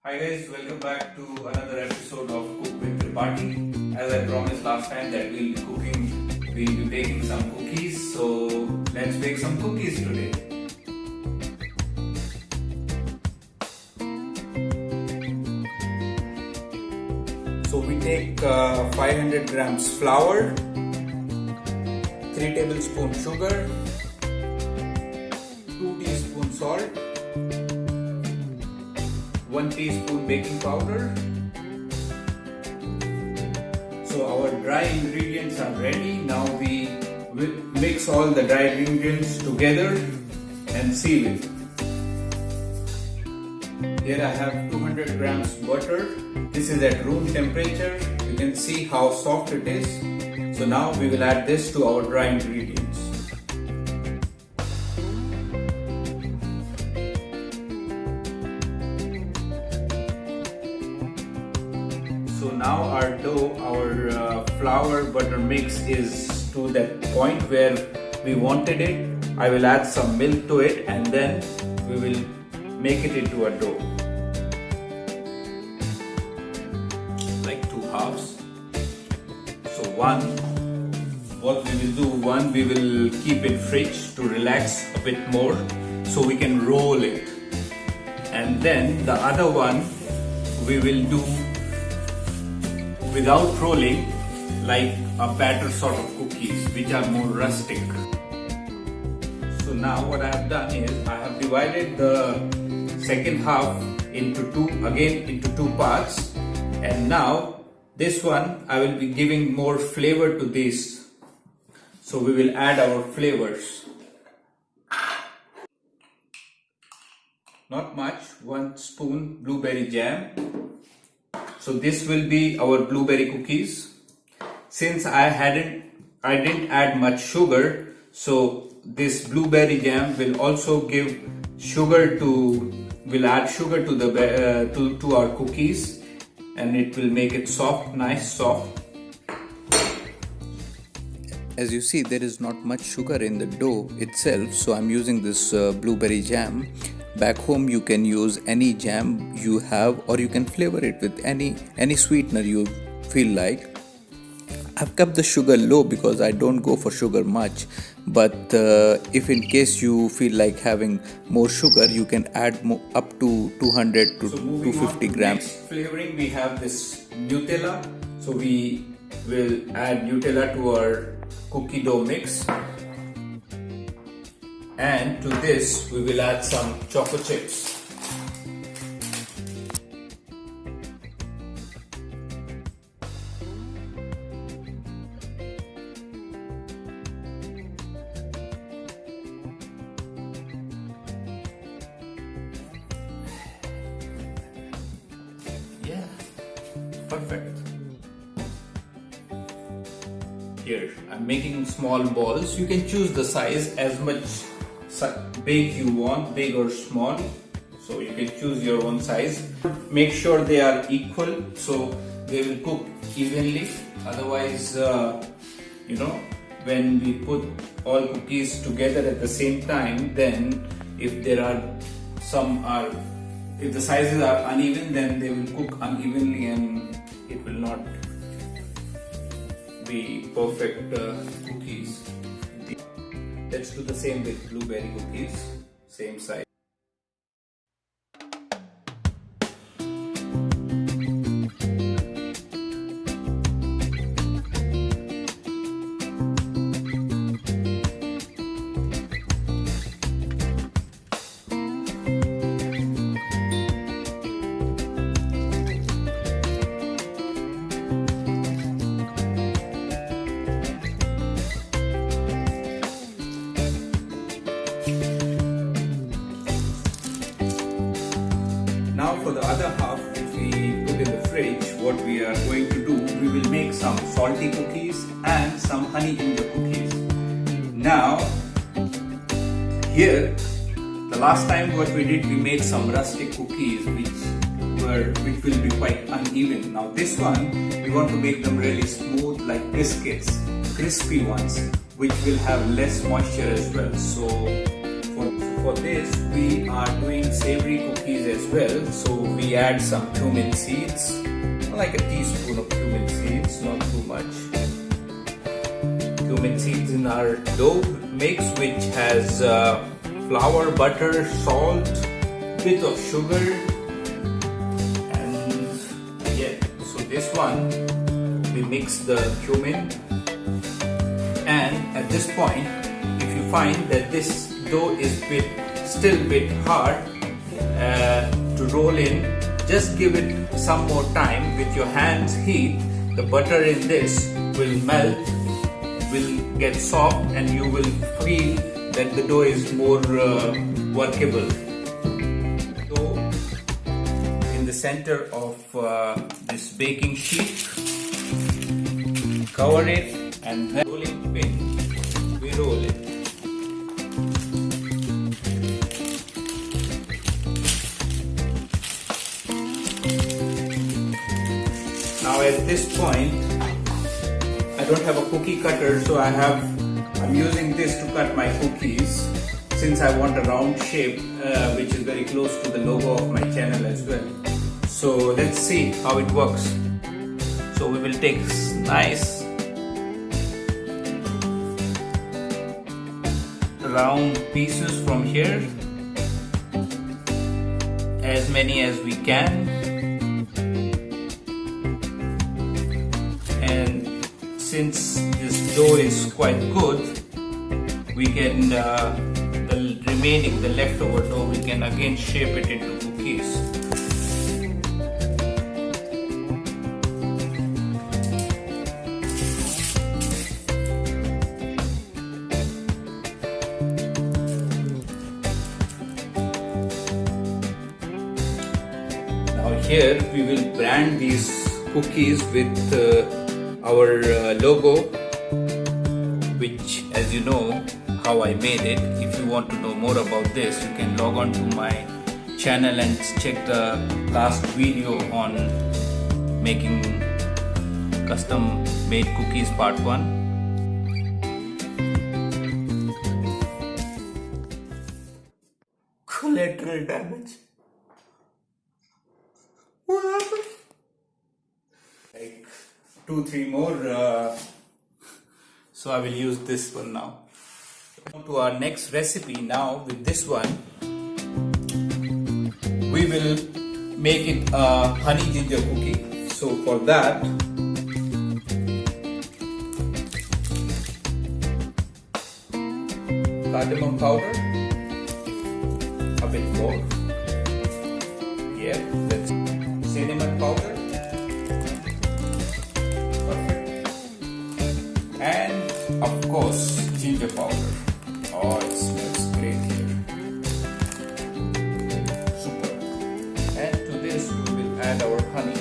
Hi guys, welcome back to another episode of Cook with Tripathi. As I promised last time that we'll be baking some cookies. So let's bake some cookies today. So we take 500 grams flour, 3 tablespoons sugar, 2 teaspoons salt, 1 teaspoon baking powder. So our dry ingredients are ready. Now we will mix all the dry ingredients together and seal it. Here I have 200 grams butter. This is at room temperature. You can see how soft it is. So now we will add this to our dry ingredients. So now our dough, our flour butter mix is to that point where we wanted it. I will add some milk to it and then we will make it into a dough. Like 2 halves. So what we will do, we will keep it fridge to relax a bit more so we can roll it. And then the other one we will do without rolling, like a batter sort of cookies which are more rustic. So now what I have done is I have divided the second half into two parts, and now this one I will be giving more flavor to this. So we will add our flavors. Not much, 1 spoon blueberry jam. So this will be our blueberry cookies. Since I didn't add much sugar, so this blueberry jam will also give sugar will add sugar to the to our cookies, and it will make it soft, nice soft. As you see, there is not much sugar in the dough itself, so I'm using this blueberry jam. Back home you can use any jam you have, or you can flavor it with any sweetener you feel like. I've kept the sugar low because I don't go for sugar much, but if in case you feel like having more sugar, you can add up to 200 to 250 grams. Next flavoring, we have this Nutella. So we will add Nutella to our cookie dough mix. And to this we will add some Choco chips. Yeah, perfect. Here I'm making small balls. You can choose the size as much big you want, big or small, so you can choose your own size. Make sure they are equal so they will cook evenly. Otherwise, when we put all cookies together at the same time, then if the sizes are uneven, then they will cook unevenly and it will not be perfect cookies. Let's do the same with blueberry cookies, same size. Now for the other half, which we put in the fridge, what we are going to do, we will make some salty cookies and some honey in the cookies. Now, here, the last time what we did, we made some rustic cookies which will be quite uneven. Now this one, we want to make them really smooth like biscuits, crispy ones, which will have less moisture as well. So for for this we are doing savory cookies as well. So we add some cumin seeds, like a teaspoon of cumin seeds, not too much. Cumin seeds in our dough mix, which has flour, butter, salt, bit of sugar, and yeah. So this one we mix the cumin, and at this point, if you find that this dough is still a bit hard to roll in, just give it some more time. With your hands heat, the butter in this will melt, will get soft, and you will feel that the dough is more workable. So in the center of this baking sheet, cover it, and then rolling pin, we roll it. Now at this point, I don't have a cookie cutter, so I'm using this to cut my cookies, since I want a round shape which is very close to the logo of my channel as well. So let's see how it works. So we will take nice round pieces from here, as many as we can. And since this dough is quite good, we can the leftover dough, we can again shape it into cookies. Now here we will brand these cookies with our logo, which, as you know how I made it. If you want to know more about this, you can log on to my channel and check the last video on making custom made cookies part 1. Collateral damage. What happened? Like 2-3 more. So I will use this one now. On to our next recipe now. With this one, we will make it a honey ginger cookie. So for that, cardamom powder, a bit more. Yeah, that's cinnamon powder. Perfect. And of course, ginger powder. Oh, it smells great here. Super. And to this, we will add our honey.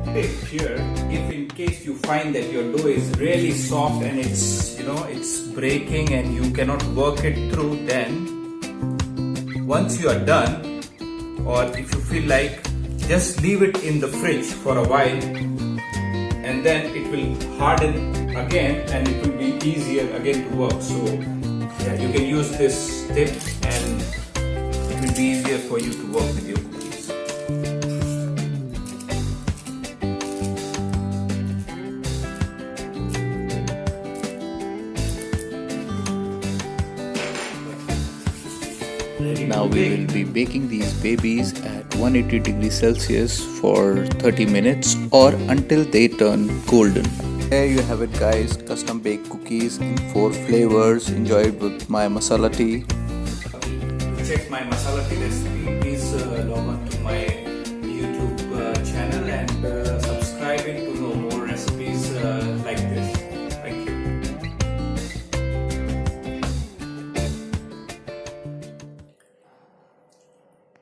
Tip here, if in case you find that your dough is really soft and it's breaking and you cannot work it through, then once you are done, or if you feel like, just leave it in the fridge for a while, and then it will harden again and it will be easier again to work. So yeah, you can use this tip and it will be easier for you to work with your cookies. Now we will be baking these babies at 180 degrees Celsius for 30 minutes or until they turn golden. There you have it guys, custom baked cookies in 4 flavors. Enjoy it with my masala tea. To check my masala tea recipe, please log on to my YouTube channel and